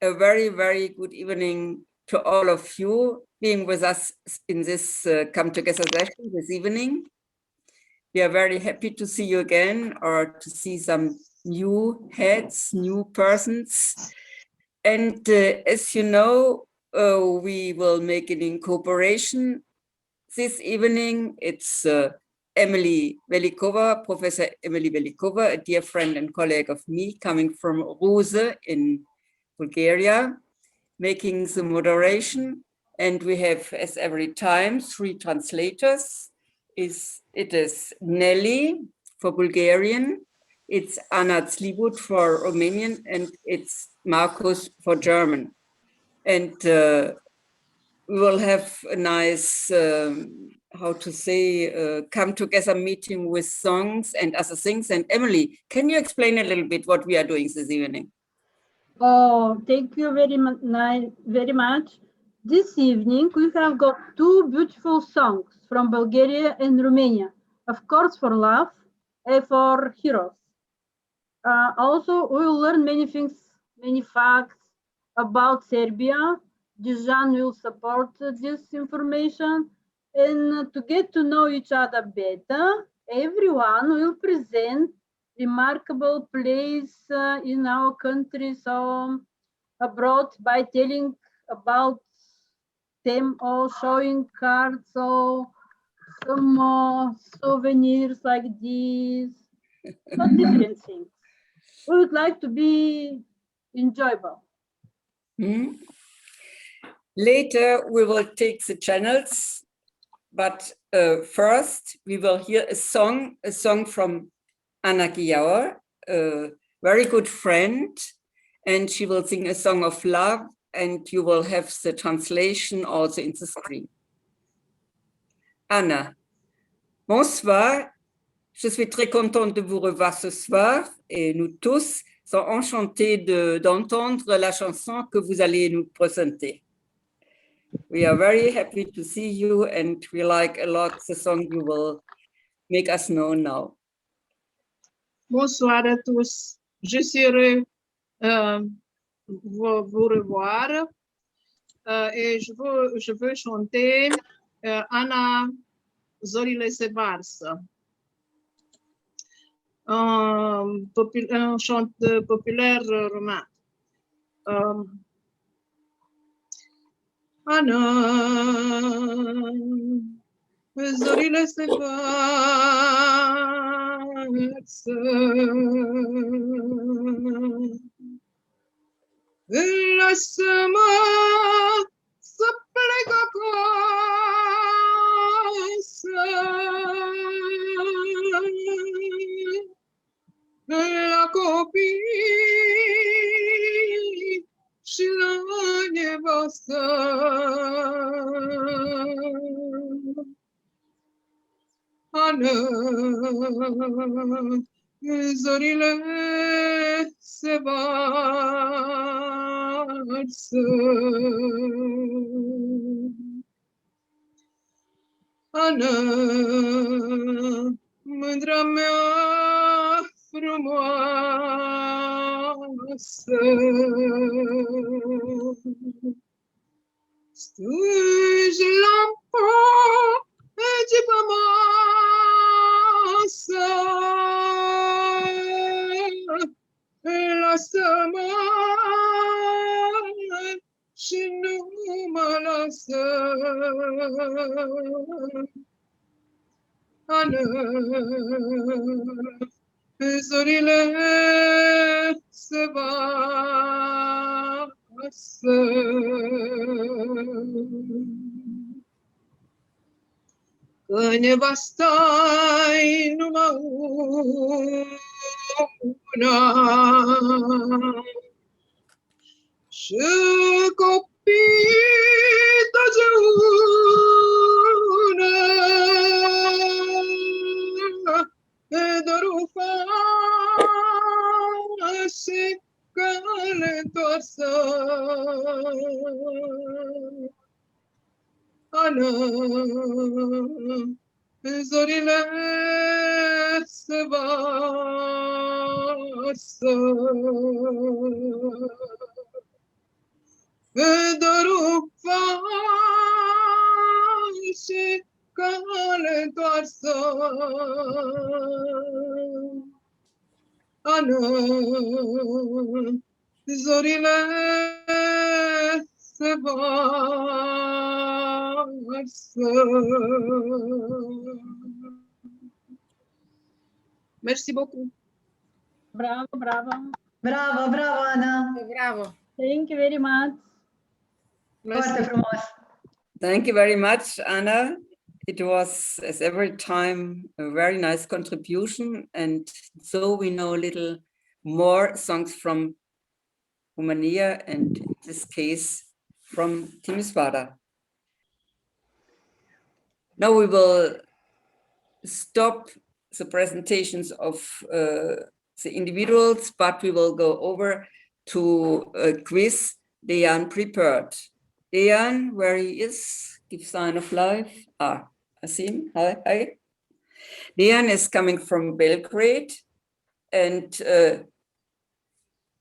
a very, very good evening to all of you being with us in this Come Together session this evening. We are very happy to see you again, or to see some new heads, new persons. And as you know, we will make an incorporation this evening. It's Emily Velikova, Professor Emily Velikova, a dear friend and colleague of me, coming from Ruse in Bulgaria, making the moderation. And we have, as every time, 3 translators. It is Nelly for Bulgarian, it's Anna Tzlibut for Romanian, and it's Markus for German. And we will have a nice, come together meeting with songs and other things. And Emily, can you explain a little bit what we are doing this evening? Oh, thank you very much. This evening, we have got 2 beautiful songs from Bulgaria and Romania. Of course, for love and for heroes. Also, we will learn many things, many facts about Serbia. Dijan will support this information. And to get to know each other better, everyone will present remarkable place in our country, so abroad, by telling about them or showing cards or some more souvenirs like these, so different things. We would like to be enjoyable. Later, we will take the channels, but first we will hear a song from Anna Giauer, a very good friend, and she will sing a song of love, and you will have the translation also in the screen. Anna, bonsoir. Je suis très contente de vous revoir ce soir, et nous tous sommes enchantés d'entendre la chanson que vous allez nous présenter. We are very happy to see you, and we like a lot the song you will make us know now. Bonsoir à tous. Je suis heureux vous revoir et je veux chanter Ana Zorile se varsă. Un chant populaire roman. Ana zorile se varsă, lasă-mă să plec acasă, la copii și la nevastă. Ana, zorile se varsă. Ana, mândra mea frumoasă, stânge lampa de pe masă, lasă-mă și nu mă lasă. Ana, zorile se varsă. Că nevasta-i numai una și copii tăgeună, doar o face cale-ntoarsă. Ana, zorile se varsă. dorul face cale întoarsă. Ană, zorile se varsă. Merci beaucoup. Bravo, bravo. Bravo, bravo, Ana! Bravo. Thank you very much. Foarte frumos! Thank you very much, Anna. It was, as every time, a very nice contribution. And so we know a little more songs from Romania, and in this case, from Timișoara. Now we will stop the presentations of the individuals, but we will go over to a quiz Dejan prepared. Dejan, where he is, give sign of life. Ah, I see him. Hi, hi. Dejan is coming from Belgrade. And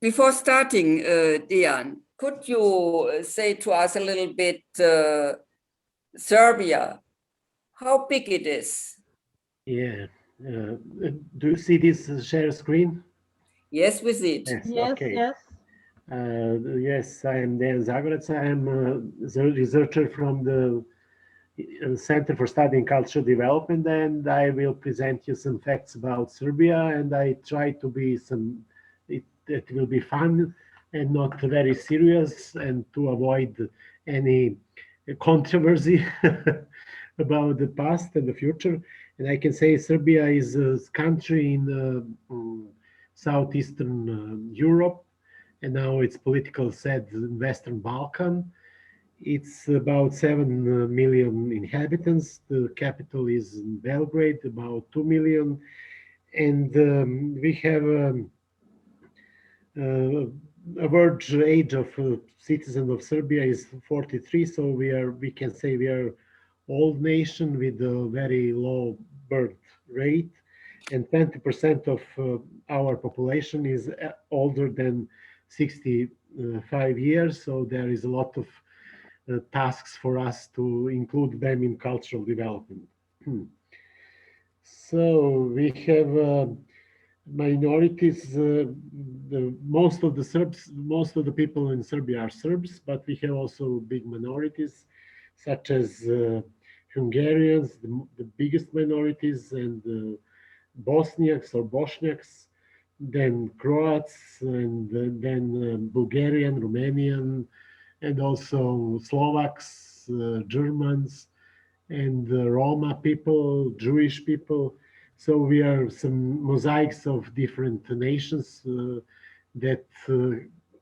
before starting, Dejan, could you say to us a little bit, Serbia, how big it is? Yeah. Do you see this share screen? Yes, we see it. Yes. Yes, Okay. yes. Yes, I am Dejan Zagorec. I am the researcher from the Center for Studying Cultural Development, and I will present you some facts about Serbia. And I try to be it will be fun and not very serious, and to avoid any controversy about the past and the future. And I can say Serbia is a country in southeastern Europe, and now it's political said in Western Balkan. It's about 7 million inhabitants. The capital is in Belgrade, about 2 million. And we have average age of citizens of Serbia is 43. So we can say we are old nation with a very low birth rate. And 20% of our population is older than 65 years. So there is a lot of tasks for us to include them in cultural development. So we have minorities. Most of the people in Serbia are Serbs, but we have also big minorities, such as Hungarians, the biggest minorities, and Bosniaks or Bosniaks, then Croats, and then Bulgarian, Romanian, and also Slovaks, Germans, and Roma people, Jewish people. So we are some mosaics of different nations that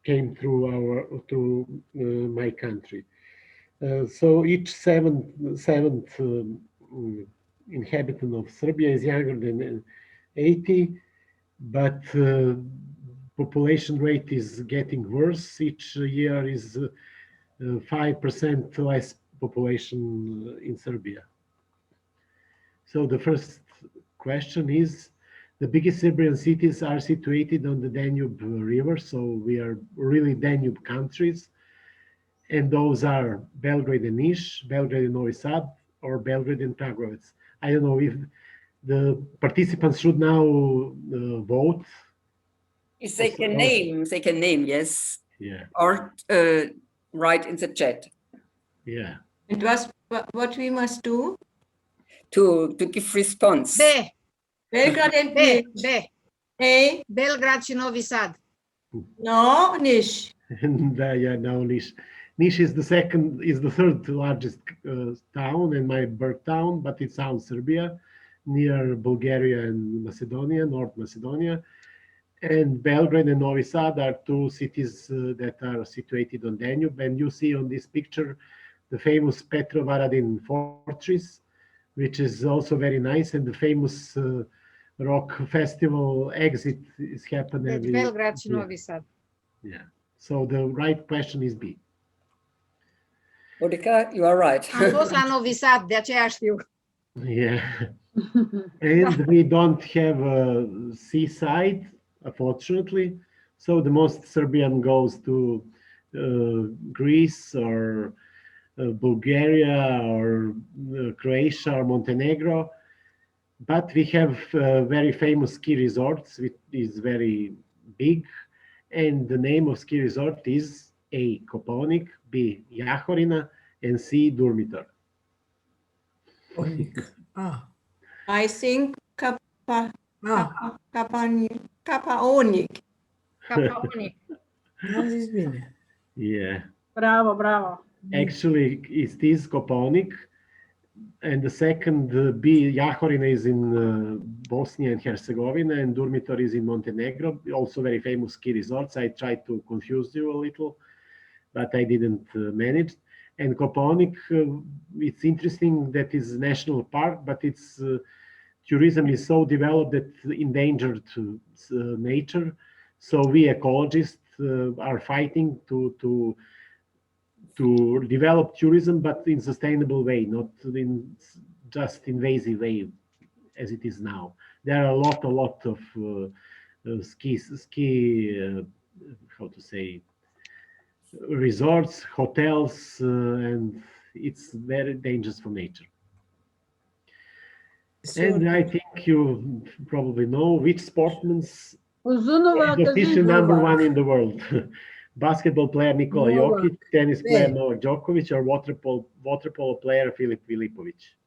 came through my country. So each seventh inhabitant of Serbia is younger than 80, but population rate is getting worse. Each year is 5% less population in Serbia. So the first question is, the biggest Serbian cities are situated on the Danube River, so we are really Danube countries. And those are Belgrade and Niš, Belgrade and Novi Sad, or Belgrade and Kragujevac. I don't know if the participants should now vote. If they can name, yes. Yeah. Or write in the chat. Yeah. And what we must do? To give response. B. Belgrade and B. B. A. Belgrad și Novi Sad. No, Niš. And yeah, now Niš. Niš is the third largest town and my birth town, but it's South Serbia, near Bulgaria and Macedonia, North Macedonia. And Belgrade and Novi Sad are two cities that are situated on Danube. And you see on this picture the famous Petrovaradin fortress, which is also very nice, and the famous rock festival exit is happening every Belgrad și year. Novi Sad. Yeah. So the right question is B. Monica, you are right. Am fost la Novi Sad, de aceea știu. Yeah. And we don't have a seaside, unfortunately. So the most Serbian goes to Greece or Bulgaria or Croatia or Montenegro. But we have very famous ski resorts, which is very big. And the name of ski resort is A, Kopaonik, B, Jahorina, and C, Durmitor. I think Kapaonik. Kapaonik. Yeah. Bravo, bravo. Actually, it is Kopaonik. And the second, B, Jahorina, is in Bosnia and Herzegovina, and Durmitor is in Montenegro, also very famous ski resorts. I tried to confuse you a little, but I didn't manage. And Kopaonik, it's interesting that it's a national park, but its tourism is so developed that endangered nature. So we ecologists are fighting to develop tourism, but in sustainable way, not in just invasive way as it is now. There are a lot of how to say, resorts, hotels, and it's very dangerous for nature. And I think you probably know which sportman's Uzunova competition number Kazizova. one in the world. Basketball player Nikola Jokic, tennis player Novak Djokovic, or water polo player Filip Filipović.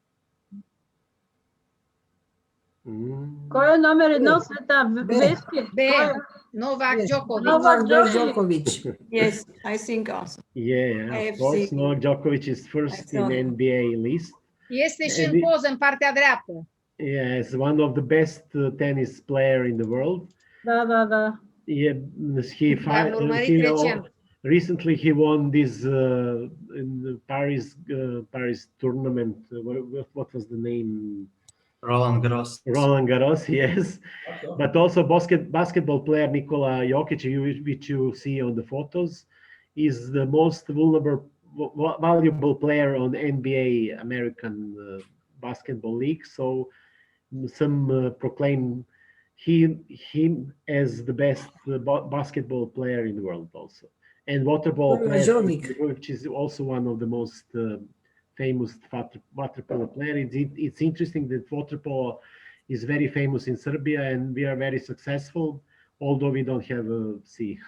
Кой е номер едно в света? Вески? B. Novak Djokovic. Novak Djokovic. Yes, I think also. Yeah, I of have course. seen- Novak Djokovic is first in NBA list. Este și And în it- poză în partea dreaptă. Yeah, is one of the best tennis player in the world. Da, da, da. Yeah, L-am urmărit recent. recently he won this in the Paris tournament. What was the name? Roland Garros. Roland Garros, yes. But also basketball player Nikola Jokic, which you see on the photos, is the most valuable player on NBA American Basketball League. So some proclaim him as the best basketball player in the world also. And water polo player, which is also one of the most famous water polo player. It's interesting that water polo is very famous in Serbia, and we are very successful, although we don't have a sea.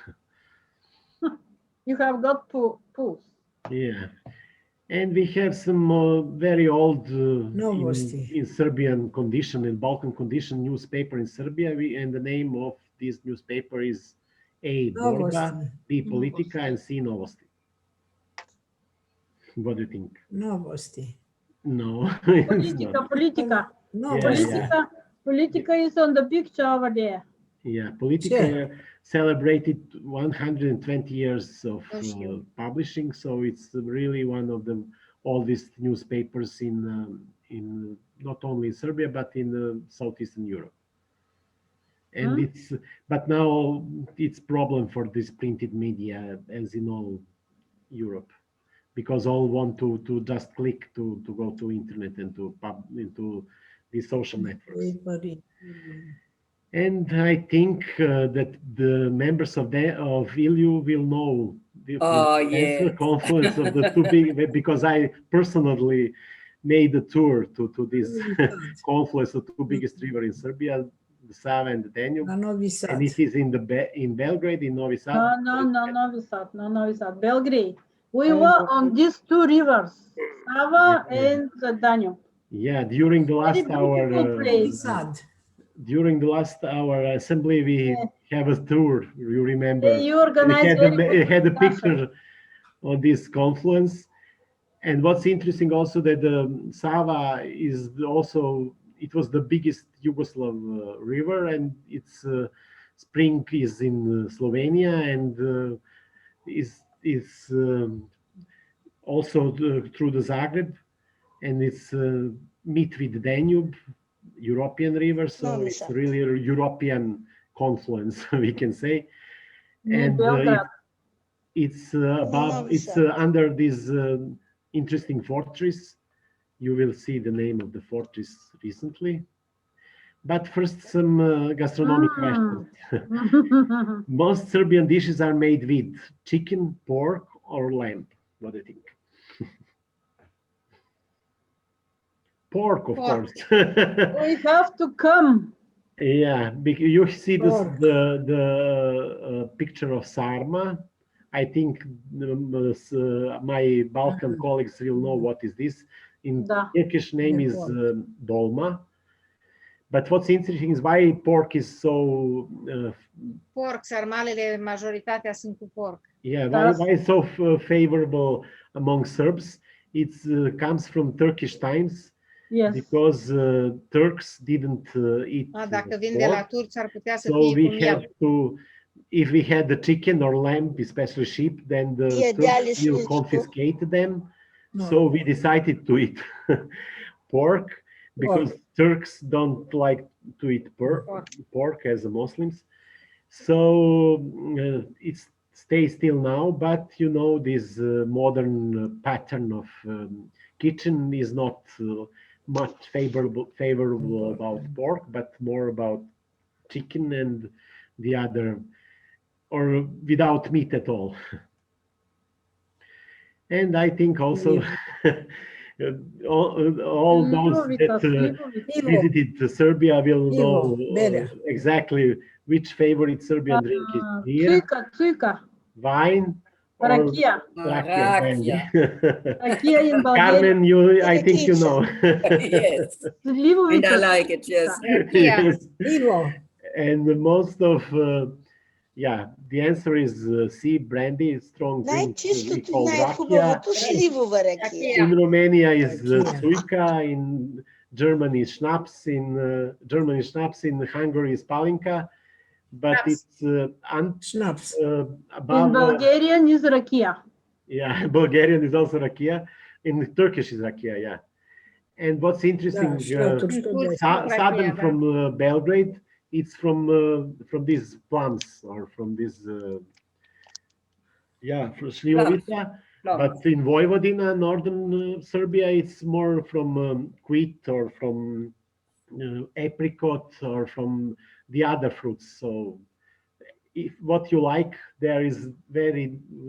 You have got pools. Yeah. And we have some very old in Serbian condition, in Balkan condition newspaper in Serbia. And the name of this newspaper is A, Borba, B, Politika, and C, Novosti. What do you think? Novosti. No, it's not. Politica. Yeah, Politica is on the picture over there. Yeah, Politika celebrated 120 years of publishing, so it's really one of the oldest newspapers in not only in Serbia but in Southeastern Europe. And but now it's problem for this printed media as in all Europe, because all want to just click to go to internet and into the social networks. And I think that the members of ILU will know the confluence of the two big, because I personally made the tour to this confluence of the two biggest rivers in Serbia, the Sava and the Danube. And it is in Belgrade, in Novi Sad. No, Novi Sad, Belgrade. We were on these two rivers, Sava and the Danube. Yeah, during the last hour. During the last hour assembly, we have a tour. You remember? You organized. Had a picture on this confluence, and what's interesting also that the Sava is also, it was the biggest Yugoslav river, and its spring is in Slovenia, and is also through the Zagreb, and it's meet with the Danube. European river, so it's really a European confluence, we can say. And it's under this interesting fortress. You will see the name of the fortress recently. But first, some gastronomic questions. Most Serbian dishes are made with chicken, pork, or lamb. What do you think? Pork, of Pork. course. We have to come. Yeah, you see this, Pork. the picture of sarma. I think my Balkan colleagues will know what is this. In Da. Turkish name The is pork. dolma. But what's interesting is why pork is so Porc, sarmalele, majoritatea sunt cu porc. yeah, That's- why it's so favorable among Serbs? It comes from Turkish times Yes. because Turks didn't eat Dacă vin de la pork. turci, ar putea să So fie we cu miel. had to, if we had the chicken or lamb, especially sheep, then the Turks will confiscate them. No. So we decided to eat pork because Turks don't like to eat pork as Muslims. So it stays till now, but you know, this modern pattern of kitchen is not much favorable about pork, but more about chicken and the other, or without meat at all. And I think also all those that visited Serbia will know exactly which favorite Serbian drink is beer, Țuica. wine, or Rakia. rakia brandy. Rakia in Bulgaria. Carmen, I think you know. Yes, and I like it, yes. Yes. Ivo. And most of, yeah, the answer is C, brandy, strong drink. We call rakia. In Romania is țuica, in Germany is schnapps, in Germany is schnapps, in Hungary is palinka, but it's Schnapps. In Bulgarian is Rakia. yeah, Bulgarian is also rakia. In Turkish is rakia, yeah. And what's interesting, southern from Belgrade, it's from these plums or from this, yeah, from Slivovica. But in Vojvodina, northern Serbia, it's more from wheat or from apricot or from the other fruits. So if what you like, there is very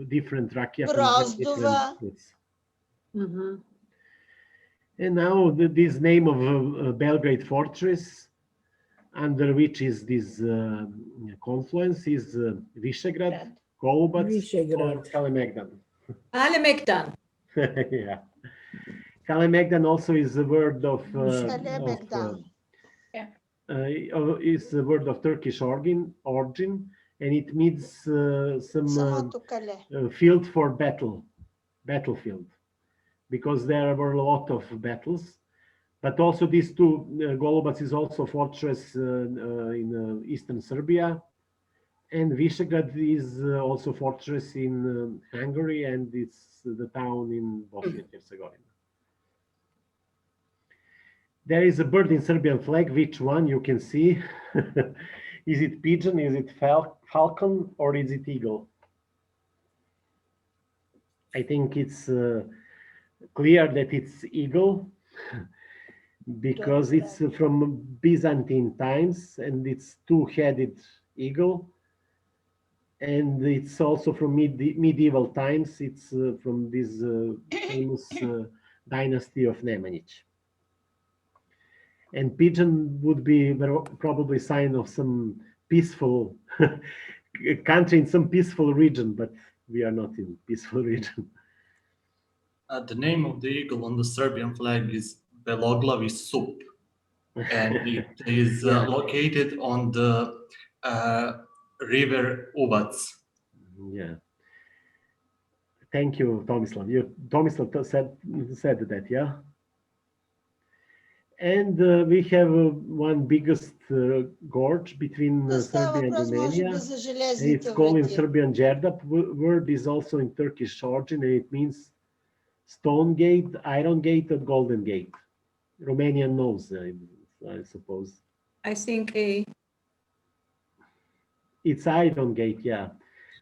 different rakia from very different fruits. And now this name of Belgrade Fortress, under which is this confluence, is Visegrad, Golubac, or Kalemegdan. Kalemegdan. Yeah. Kalemegdan also is a word of is a word of Turkish origin, and it means some field for battlefield, because there were a lot of battles. But also these two, Golubac is also fortress in eastern Serbia, and Visegrad is also fortress in Hungary, and it's the town in Bosnia and Herzegovina. There is a bird in Serbian flag. Which one you can see? Is it pigeon? Is it falcon? Or is it eagle? I think it's clear that it's eagle, because it's from Byzantine times and it's two-headed eagle. And it's also from medieval times. It's from this famous dynasty of Nemanjić. And pigeon would be probably sign of some peaceful country in some peaceful region, but we are not in peaceful region. The name of the eagle on the Serbian flag is Beloglavi Sup, and it is located on the river Ubac. Yeah. Thank you, Tomislav. Tomislav said that, yeah. And we have one biggest gorge between Serbia and Romania. It's called in Serbian Đerdap. Word is also in Turkish origin, and it means stone gate, iron gate, or golden gate. Romanian knows, I suppose. I think it's iron gate, yeah.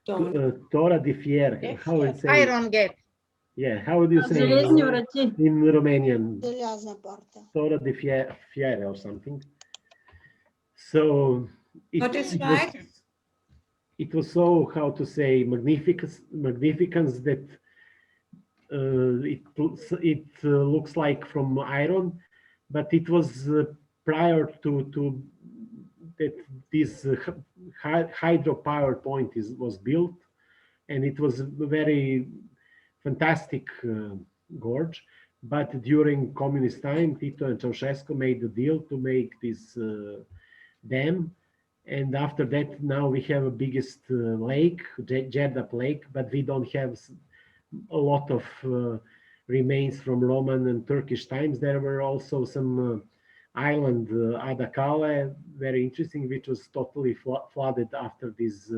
Tora di Fier. How would say? Iron gate. Yeah, how would you say in Romanian? Tora di Fiere or something. So Satisfied? it was so, how to say, magnificence that it looks like from iron, but it was prior to that this hydropower point was built, and it was a very fantastic gorge. But during communist time, Tito and Ceausescu made the deal to make this dam. And after that, now we have a biggest lake, Đerdap Lake, but we don't have a lot of remains from Roman and Turkish times. There were also some island, Adakale, very interesting, which was totally flooded after this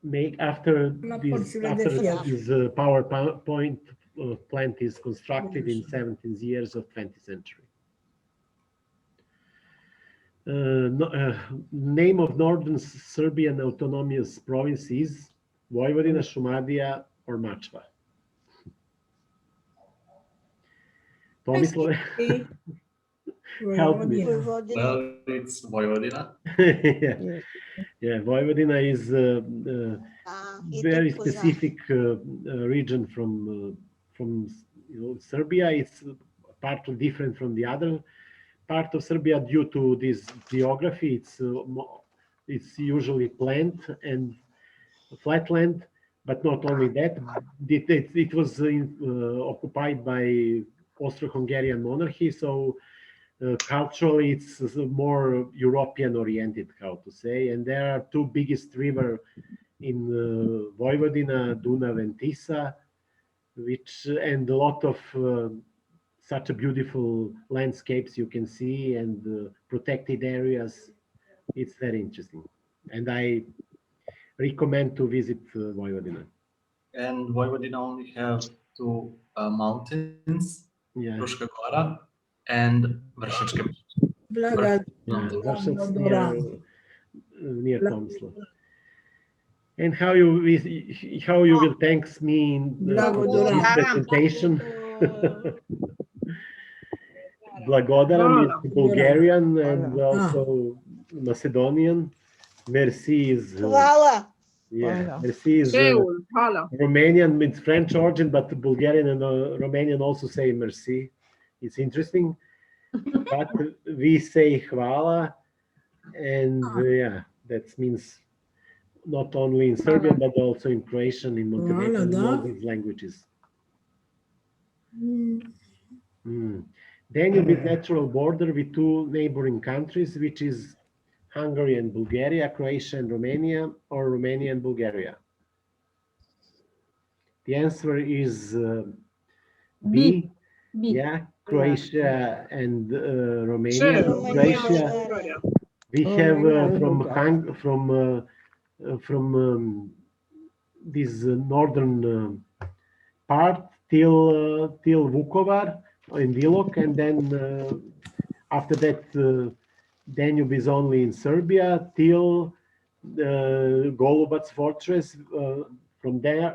this power point plant is constructed in 17th years of 20th century. Name of northern Serbian autonomous province is Vojvodina, Šumadija, or Mačva. Tomislav, help me. Well, it's Vojvodina. Yeah, Vojvodina is a very specific region from Serbia. It's partly different from the other part of Serbia due to this geography. It's usually plant and flatland, but not only that. It was occupied by Austro-Hungarian monarchy, so culturally it's more European oriented, how to say. And there are two biggest rivers in Vojvodina, Dunav and Tisa, and a lot of such a beautiful landscapes you can see, and protected areas. It's very interesting, and I recommend to visit Vojvodina. And Vojvodina only have two mountains, Yeah, Fruška Gora and Vršačke. Blaga. Vršac near Tomislav. And how you will thanks me in this presentation? Blagodaram is Bulgarian and also Macedonian. Merci is merci is Romanian with French origin, but Bulgarian and Romanian also say merci. It's interesting, but we say hvala, and yeah, that means not only in Serbian but also in Croatian, in Montenegro, in all these languages. Danube is natural border with two neighboring countries, which is Hungary and Bulgaria, Croatia and Romania, or Romania and Bulgaria. The answer is B. Yeah, Croatia and Romania. Croatia, we have from this northern part till Vukovar in Ilok, and then after that Danube is only in Serbia till Golubac fortress. From there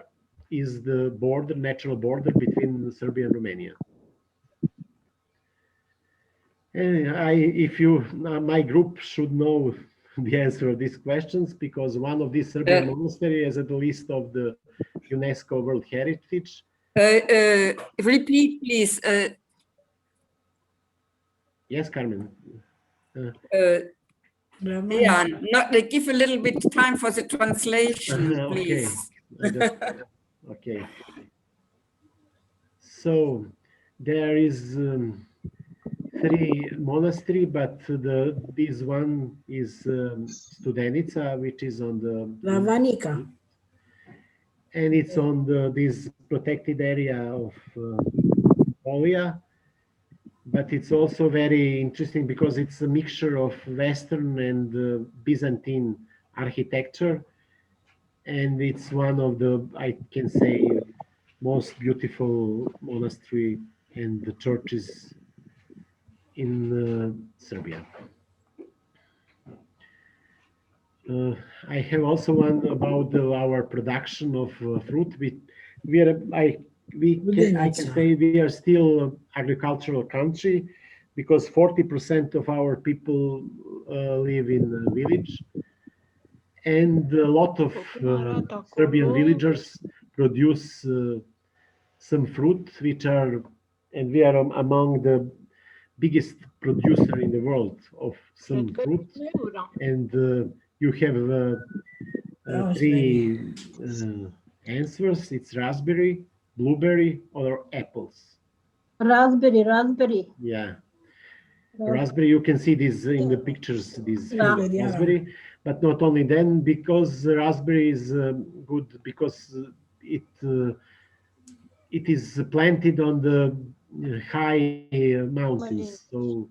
is the border, natural border between Serbia and Romania. And my group should know the answer of these questions, because one of these Serbian monasteries is at the list of the UNESCO World Heritage. Repeat, please. Yes, Carmen. Yeah, give a little bit time for the translation, please. Okay. So there is 3 monastery, but this one is Studenica, which is on the Lavanica, and it's on this protected area of Polia. But it's also very interesting because it's a mixture of Western and Byzantine architecture, and it's one of the, I can say, most beautiful monastery and the churches in Serbia. I have also one about our production of fruit. I can say we are still agricultural country, because 40% of our people live in a village, and a lot of Serbian villagers produce some fruit, and we are among the biggest producer in the world of some fruit. And you have three answers. It's raspberry, blueberry, or apples. Raspberry. Yeah. Raspberry, you can see this in the pictures, this Yeah. raspberry, but not only then, because raspberry is good because it is planted on the high mountains. So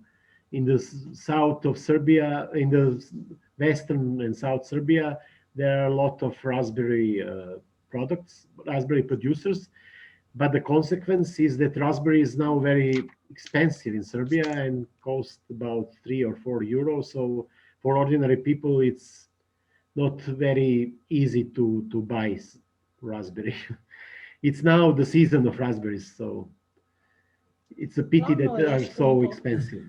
in the south of Serbia, in the western and south Serbia, there are a lot of raspberry raspberry producers. But the consequence is that raspberry is now very expensive in Serbia and cost about 3 or 4 euros. So for ordinary people, it's not very easy to buy raspberry. It's now the season of raspberries, so it's a pity that they are so expensive.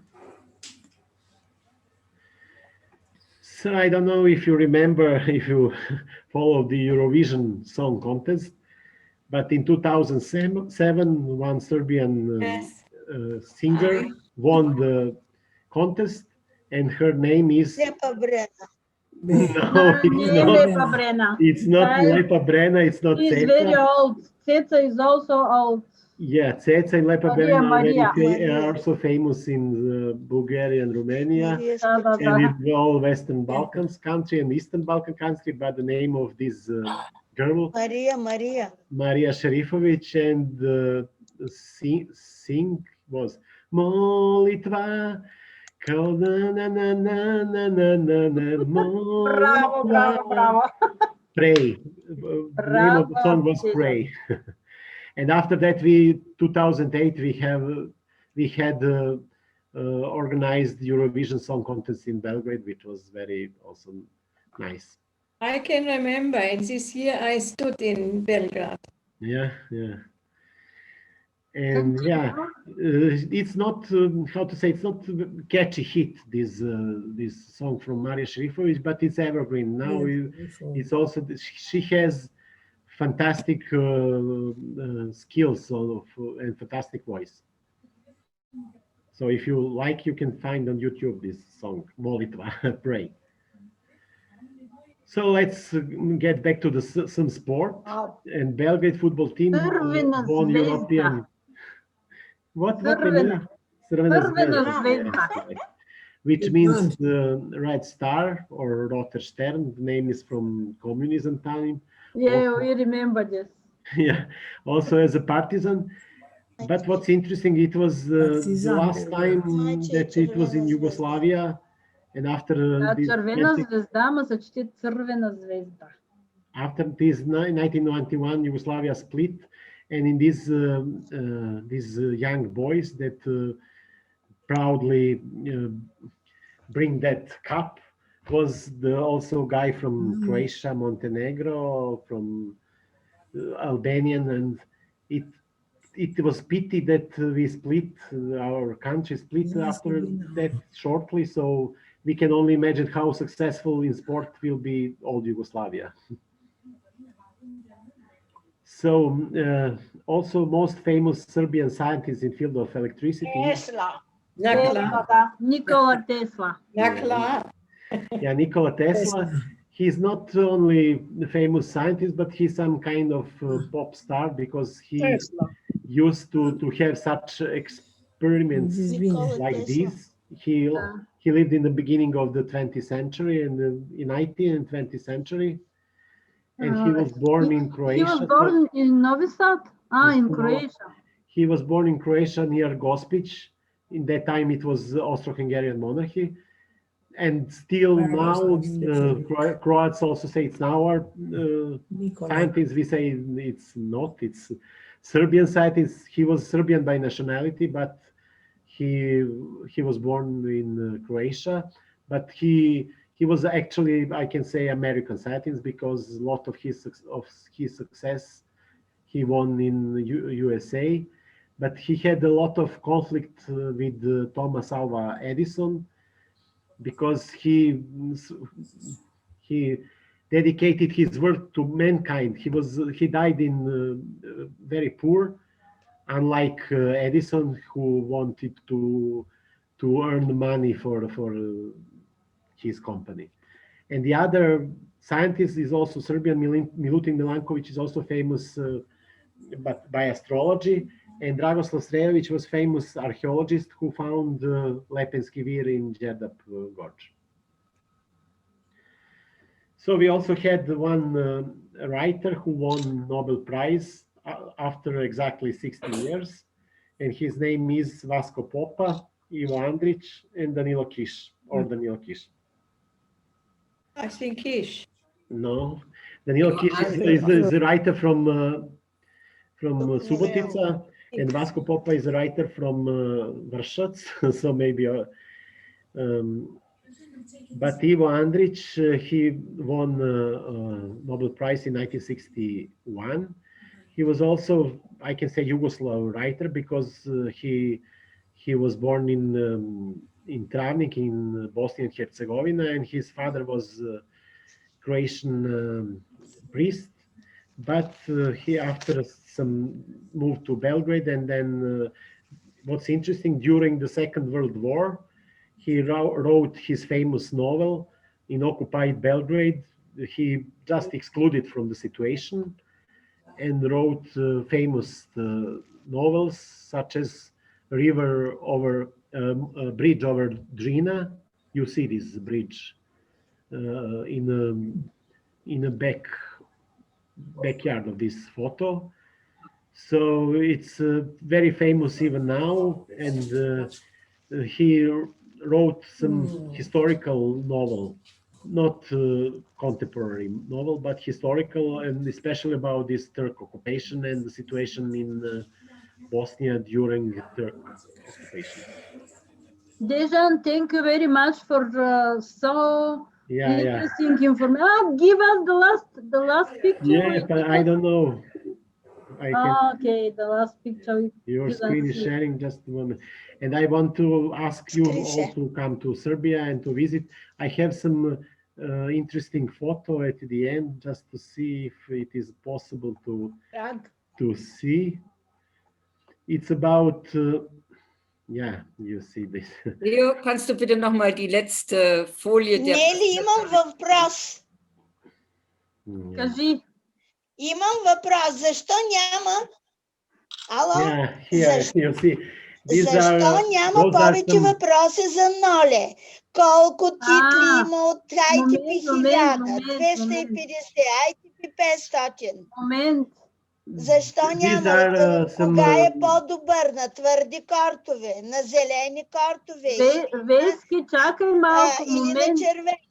So I don't know if you remember, if you follow the Eurovision Song Contest, but in 2007, one Serbian singer won the contest, and her name is... No, Lepa Brena. it's not Lepa Brena, it's not He's Ceca. very old. Ceca is also old. Yeah, Ceca and Lepa Maria. Brena are also famous in Bulgaria and Romania, and in all Western Balkans country and Eastern Balkan country, but the name of this girl, Maria Šerifović, and sing was Molitva. Bravo. Pray. The name of the song was Pray. And after that, 2008, we had organized Eurovision Song Contest in Belgrade, which was very also nice. I can remember, and this year I stood in Belgrade. Yeah. And yeah, it's not how to say, it's not catchy hit, this song from Maria Šerifović, but it's evergreen now. It's also, she has fantastic skills and fantastic voice. So if you like, you can find on YouTube this song, Molitva, Pray. So let's get back to some sport. And Belgrade football team won European. What? Crvena Zvezda. Which means the Red Star or Roter Stern. The name is from communism time. Yeah, we remember this. Yeah, also as a partisan. But what's interesting, it was the last time that it was in Yugoslavia, and after this, Crvena zvezda, ама се чете Crvena zvezda. after this 1991, Yugoslavia split, and in these young boys that proudly bring that cup was also guy from Croatia, Montenegro, from Albanian, and it was pity that we split, our country split after that shortly, so we can only imagine how successful in sport will be old Yugoslavia. So also most famous Serbian scientist in field of electricity. Nikola Tesla. Yeah, Nikola Tesla. He's not only the famous scientist, but he's some kind of pop star because he used to have such experiments like this. He lived in the beginning of the 20th century and in 19th and 20th century. And he was born in Croatia. He was born in Novi Sad? In Croatia. He was born in Croatia near Gospić. In that time, it was Austro-Hungarian monarchy. And still now, Croats also say it's now our scientists. We say it's not. It's Serbian scientist. He was Serbian by nationality, but he was born in Croatia. But he was actually, I can say, American scientist because a lot of his success he won in USA. but he had a lot of conflict with Thomas Alva Edison, because he dedicated his work to mankind. He died in very poor, unlike Edison, who wanted to earn money for his company. And the other scientist is also Serbian, Milutin Milankovic is also famous but by astrology, and Dragoslav Srejović was famous archaeologist who found Lepenski Vir in Đerdap Gorge. So we also had one writer who won Nobel Prize after exactly 60 years, and his name is Vasko Popa, Ivo Andrić, and Danilo Kiš, or Danilo Kiš. I think Kish. No, Danilo Kiš is a writer from Subotica, and Vasko Popa is a writer from Vršac, so maybe. But Ivo Andrić, he won Nobel Prize in 1961. He was also, I can say, Yugoslav writer, because he was born in Travnik in Bosnia and Herzegovina, and his father was a Croatian priest. But he, after some, moved to Belgrade, and then what's interesting, during the Second World War, he wrote his famous novel in occupied Belgrade. He just excluded from the situation and wrote famous novels such as River Over, Bridge Over Drina. You see this bridge in a backyard of this photo. So it's very famous even now, and he wrote some historical novel, not contemporary novel, but historical, and especially about this Turk occupation and the situation in Bosnia during Turk occupation. Dejan, thank you very much for so Yeah, interesting information. Give us the last picture. Yeah, but I don't know. I can, Okay, the last picture. your you can screen is see. sharing, just a moment. And I want to ask you all to come to Serbia and to visit. I have some interesting photo at the end, just to see if it is possible to see. It's about, yeah, you see this. Leo, kannst du bitte noch mal die letzte Folie der... Нели, имам въпрос. Yeah. Кажи. Имам въпрос. Защо няма? Ало? Yeah, here you see. These Защо are, няма those are повече some, въпроси за Ноле? Колко титли има от ITP 1000, 250, ITP 500? Момент. Защо these няма? are some, Кога е по-добър? На твърди кортове, на зелени кортове Вески, чакай малко. или на Момент. червени?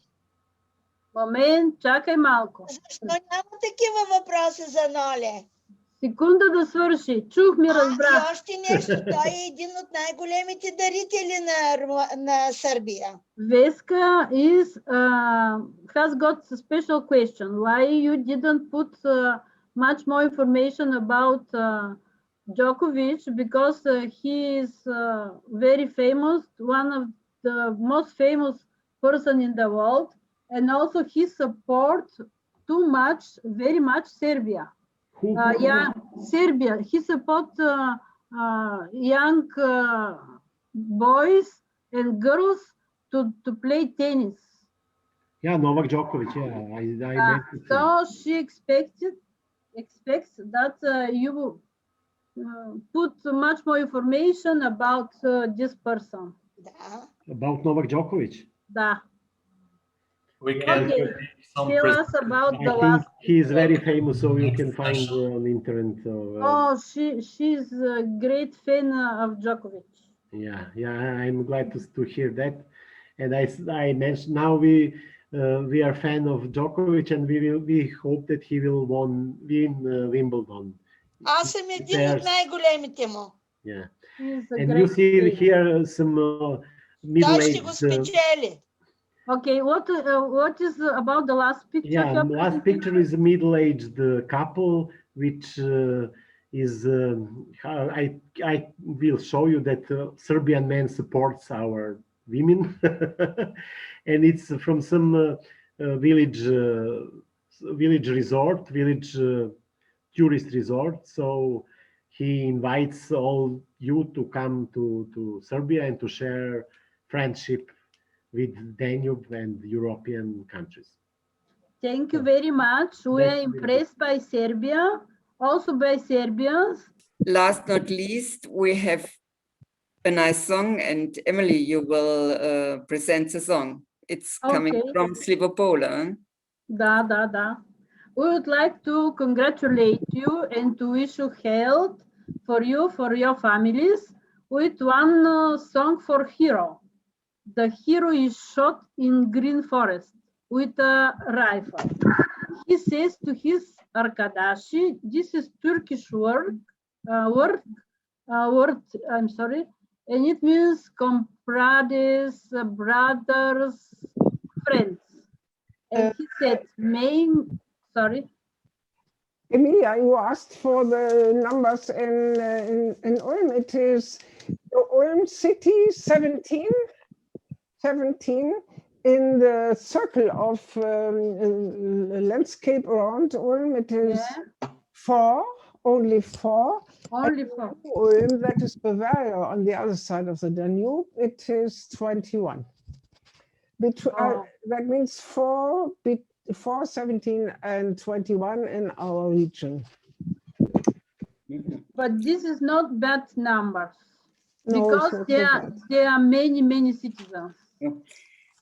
Момент, чакай малко. Защо няма такива въпроси за Ноле? Секунда да свърши. Чух ми, И разбрах. още нещо, той е един от най-големите дарители на Сърбия. Veska has got a special question. Why you didn't put much more information about Djokovic? Because he is very famous, one of the most famous person in the world, and also he supports very much Serbia. Yeah, Serbia. He supports young boys and girls to play tennis. yeah, Novak Djokovic, yeah, I mentioned So him. she expects that you put much more information about this person. Да. About Novak Djokovic. Da. We can Okay. make some Tell us about I the think last. he is very famous, so you can find on internet. Oh, she's a great fan of Djokovic. Yeah, I'm glad to hear that. And I mentioned now we are fan of Djokovic, and we hope that he will win Wimbledon. Аз съм един от най-големите му. Yeah, He's a and great you see player. here some Той ще го middle-aged. спечели. Okay, what is about the last picture? Yeah, you're last presenting? picture is a middle-aged couple, which is I will show you that Serbian men supports our women, and it's from some village tourist resort. So he invites all you to come to Serbia and to share friendship with Danube and European countries. Thank you very much. We are impressed by Serbia, also by Serbians. Last not least, we have a nice song, and Emily, you will present the song. It's coming from Slivopola. Da. We would like to congratulate you and to wish you health for you, for your families, with one song for hero. The hero is shot in green forest with a rifle. He says to his Arkadashi, this is Turkish word, I'm sorry, and it means comrades, brothers, friends. And he said, Emilia, you asked for the numbers in Ulm. It is Ulm city 17 in the circle of landscape around Ulm. It is 4, only 4. Only 4. Ulm, that is Bavaria on the other side of the Danube, it is 21. That means 4, 17 and 21 in our region. But this is not bad numbers, no, because there are many citizens.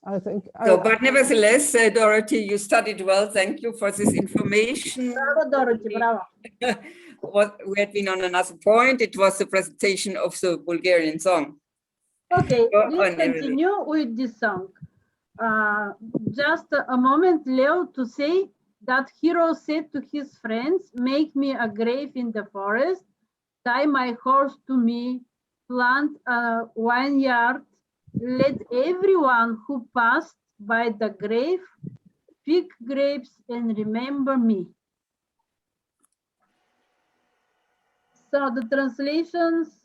I think. But nevertheless, Dorothy, you studied well. Thank you for this information. Bravo, Dorothy, bravo. We had been on another point. It was the presentation of the Bulgarian song. Okay, let's continue with this song. Just a moment, Leo, to say that hero said to his friends, make me a grave in the forest, tie my horse to me, plant a vineyard, let everyone who passed by the grave pick grapes and remember me. So the translations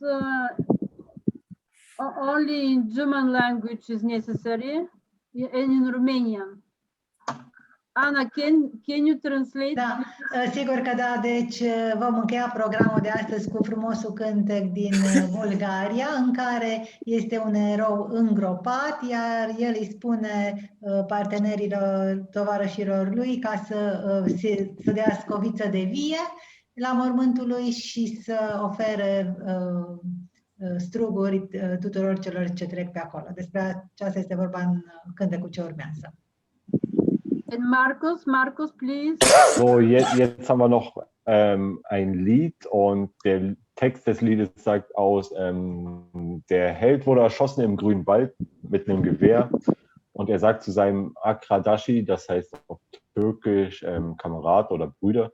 only in German language is necessary and in Romanian. Ana, can you translate? Da, sigur că da, deci vom încheia programul de astăzi cu frumosul cântec din Bulgaria, în care este un erou îngropat, iar el îi spune partenerilor, tovarășilor lui ca să dea scoviță de vie la mormântul lui și să ofere struguri tuturor celor ce trec pe acolo. Despre aceasta este vorba în cântecul ce urmează. And Markus, please. So, jetzt haben wir noch ein Lied und der Text des Liedes sagt aus, der Held wurde erschossen im grünen Wald mit einem Gewehr und er sagt zu seinem Akradashi, das heißt auf Türkisch Kamerad oder Brüder,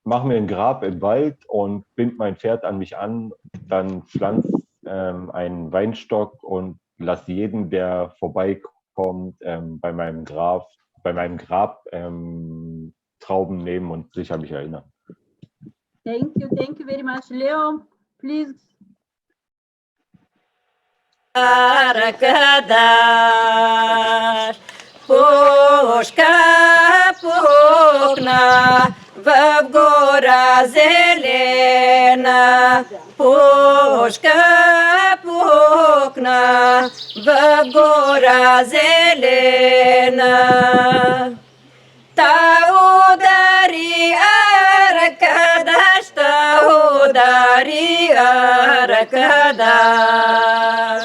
mach mir ein Grab im Wald und bind mein Pferd an mich an, dann pflanz einen Weinstock und lass jeden, der vorbeikommt, bei meinem Grab Trauben nehmen und sich an mich erinnern. Thank you very much. Leo, please. Pușca pucna, v gora zelena, pușca pucna, v gora zelena. Ta udari arcadaș, ta udari arcadaș,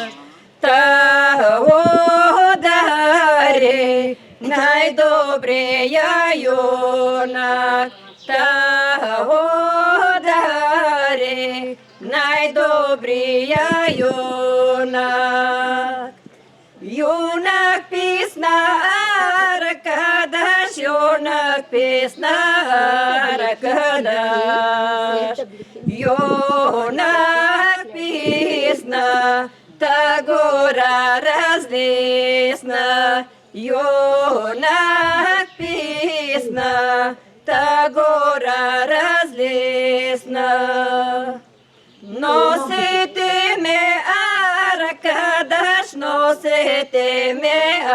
ta udari najdobreja junak, ta udari najdobrija junak. Junak pisna arkadaš, junak pisna arkadaš, junak pisna, ta gora razlisna, junak pisna, ta gora razlisna. nosete me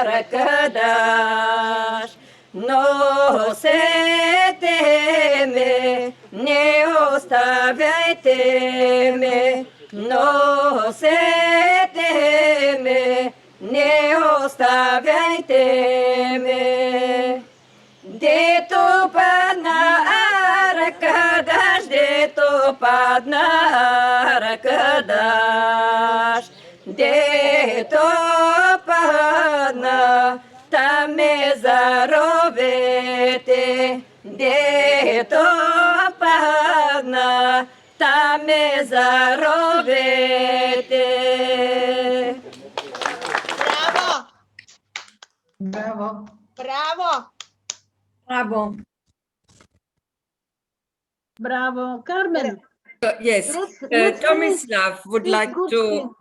arkadaş. Nosete me, ne ostavljajte me. Nosete me, ne ostavljajte me. Deto padna arkadaš, deto padna arkadaš, deto padna, tam me zarovete, deto padna, tam me zarovete. Bravo! Bravo! Bravo! Bravo. Bravo. Carmen. Yes, let's Tomislav would finish like this to. good thing.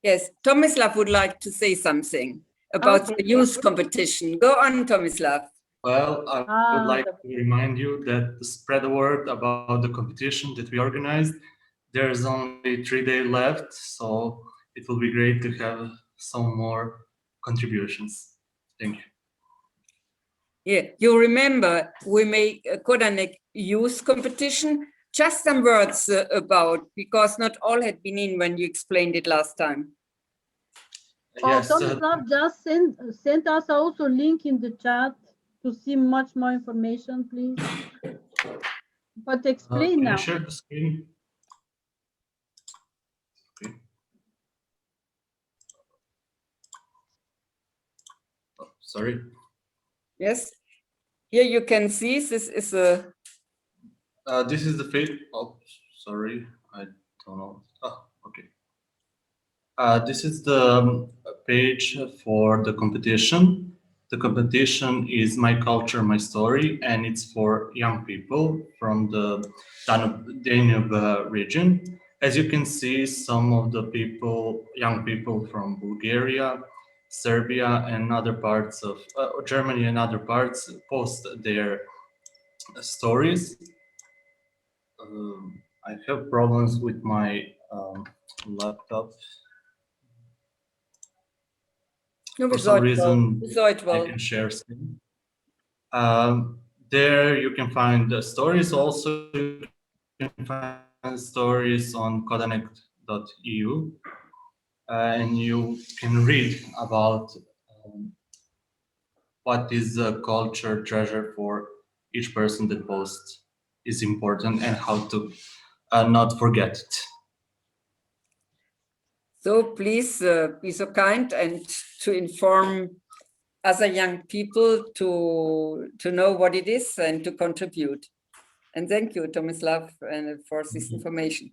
Yes, Tomislav would like to say something about Okay. the youth competition. Go on, Tomislav. Well, I would like to remind you that to spread the word about the competition that we organized. There's only 3 days left, so it will be great to have some more contributions. Thank you. Yeah, you remember we make a Kodanek youth competition. Just some words about, because not all had been in when you explained it last time. Oh, Yes, Tomislav just sent us also link in the chat to see much more information, please. But explain can I now. share the screen? Okay. Oh, sorry. Yes, here you can see this is a. This is the page. Oh, sorry, I don't know. Oh, okay. This is the page for the competition. The competition is My Culture, My Story, and it's for young people from the Danube region. As you can see, some of the young people from Bulgaria, Serbia, and other parts of Germany and other parts post their stories. I have problems with my laptop. No, For some reason, it I can share screen. There you can find the stories. Also, you can find stories on codanet.eu, and you can read about what is a culture treasure for each person that posts is important and how to not forget it. So please be so kind and to inform other young people to know what it is and to contribute. And thank you, Tomislav, for this information.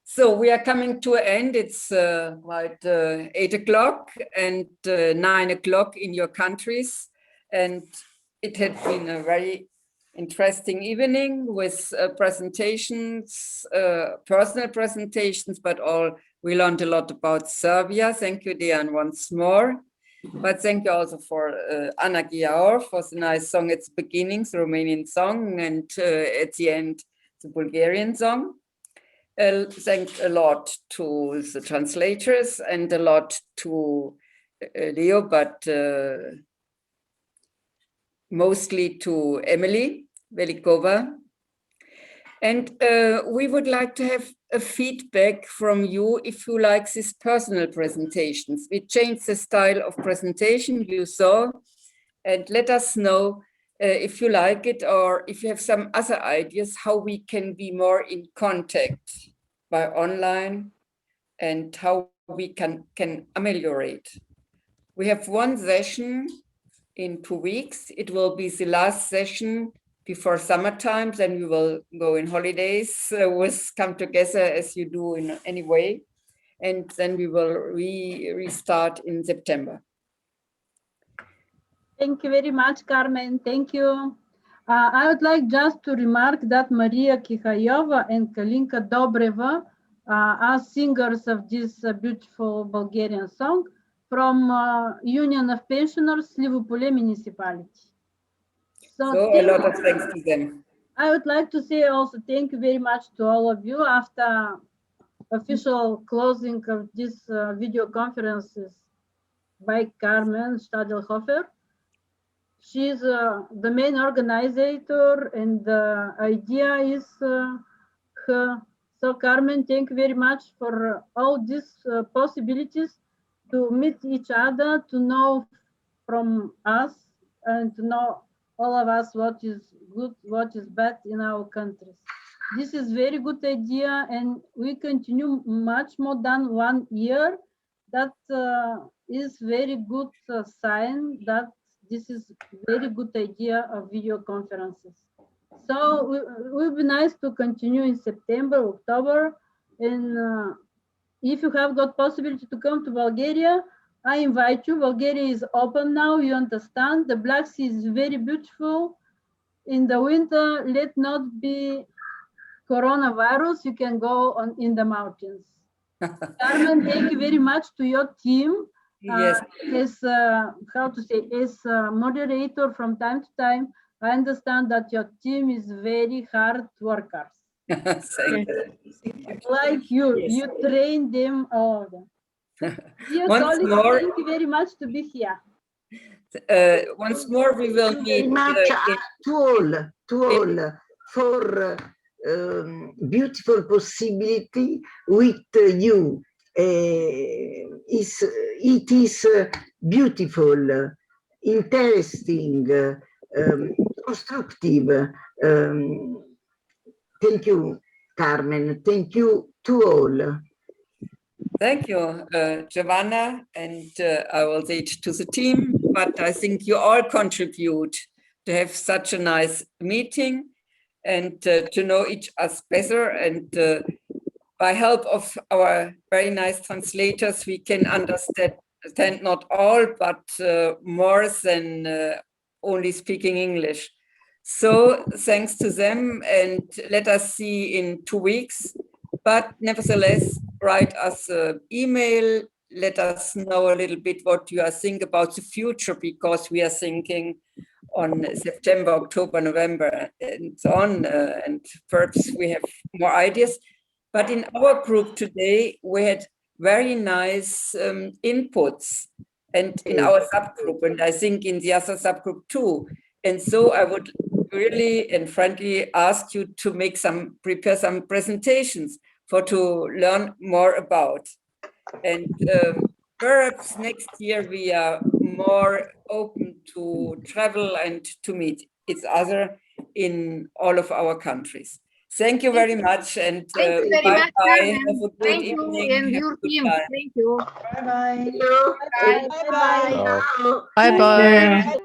So we are coming to an end. It's 8 o'clock and 9 o'clock in your countries. And it had been a very interesting evening with presentations, personal presentations, but we learned a lot about Serbia. Thank you, Dejan, once more. But thank you also for Anna Giaur for the nice song at the beginning, the Romanian song, and at the end, the Bulgarian song. Thank a lot to the translators and a lot to Leo, but mostly to Emily Velikova. And we would like to have a feedback from you if you like these personal presentations. We changed the style of presentation you saw, and let us know if you like it or if you have some other ideas how we can be more in contact by online and how we can ameliorate. We have one session in 2 weeks. It will be the last session before summertime. Then we will go in holidays with come together as you do in any way. And then we will restart in September. Thank you very much, Carmen. Thank you. I would like just to remark that Maria Kikhayova and Kalinka Dobreva are singers of this beautiful Bulgarian song from Union of Pensioners, Livopole Municipality. So a lot of thanks to them. I would like to say also thank you very much to all of you. After official closing of this video conferences by Carmen Stadelhofer. She's the main organizer, and the idea is her. So Carmen, thank you very much for all these possibilities to meet each other, to know from us, and to know all of us what is good, what is bad in our countries. This is very good idea, and we continue much more than 1 year. That is very good sign that this is very good idea of video conferences. So it will be nice to continue in September, October, and if you have got possibility to come to Bulgaria, I invite you. Bulgaria is open now, you understand. The Black Sea is very beautiful. In the winter, let not be coronavirus, you can go on in the mountains. Carmen, thank you very much to your team. Yes. As how to say, as moderator from time to time, I understand that your team is very hard workers. Thank you. Like you, Yes. you train them all. Dear Once colleagues, more, thank you very much to be here. once more, we will meet much to all for beautiful possibility with you. It is beautiful, interesting, constructive. Thank you, Carmen. Thank you to all. Thank you, Giovanna, and I will say it to the team, but I think you all contribute to have such a nice meeting and to know each other better. And by help of our very nice translators, we can understand not all, but more than only speaking English. So thanks to them, and let us see in 2 weeks. But nevertheless, write us an email, let us know a little bit what you are thinking about the future, because we are thinking on September, October, November, and so on, and perhaps we have more ideas. But in our group today, we had very nice inputs, and in our subgroup, and I think in the other subgroup too. And so I would really and frankly ask you to make prepare some presentations to learn more about. And perhaps next year we are more open to travel and to meet each other in all of our countries. Thank you very much, and Thank you very bye much, bye. Carmen. Have a good Thank evening. you and Have your a good team. time. Thank you. Bye bye. Bye. Bye bye. Ciao. Bye bye.